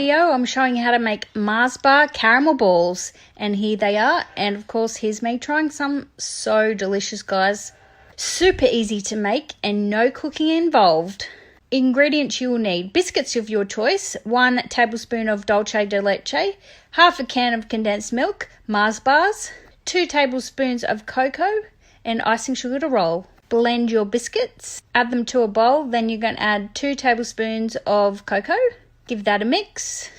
video, I'm showing you how to make Mars bar caramel balls. And here they are. And of course, here's me trying some. So delicious, guys. Super easy to make and no cooking involved. Ingredients you will need: biscuits of your choice, 1 tablespoon of dulce de leche, half a can of condensed milk, Mars bars, 2 tablespoons of cocoa, and icing sugar to roll. Blend your biscuits, add them to a bowl, then you're going to add 2 tablespoons of cocoa, give that a mix.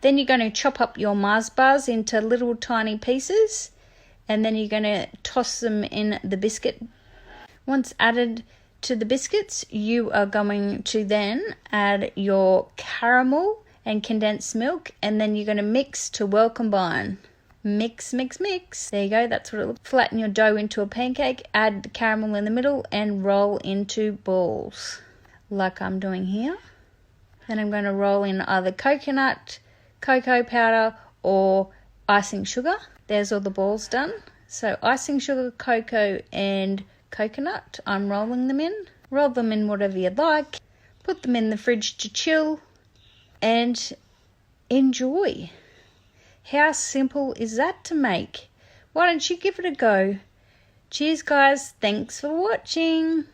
Then you're going to chop up your Mars bars into little tiny pieces, and then you're going to toss them in the biscuit. Once added to the biscuits, you are going to then add your caramel and condensed milk, and then you're going to mix to well combine. Mix, mix, mix. There you go, that's what it looks like. Flatten your dough into a pancake, add the caramel in the middle, and roll into balls, like I'm doing here. Then I'm going to roll in either coconut, cocoa powder, or icing sugar. There's all the balls done. So icing sugar, cocoa, and coconut, I'm rolling them in. Roll them in whatever you'd like. Put them in the fridge to chill and enjoy. How simple is that to make? Why don't you give it a go? Cheers, guys. Thanks for watching.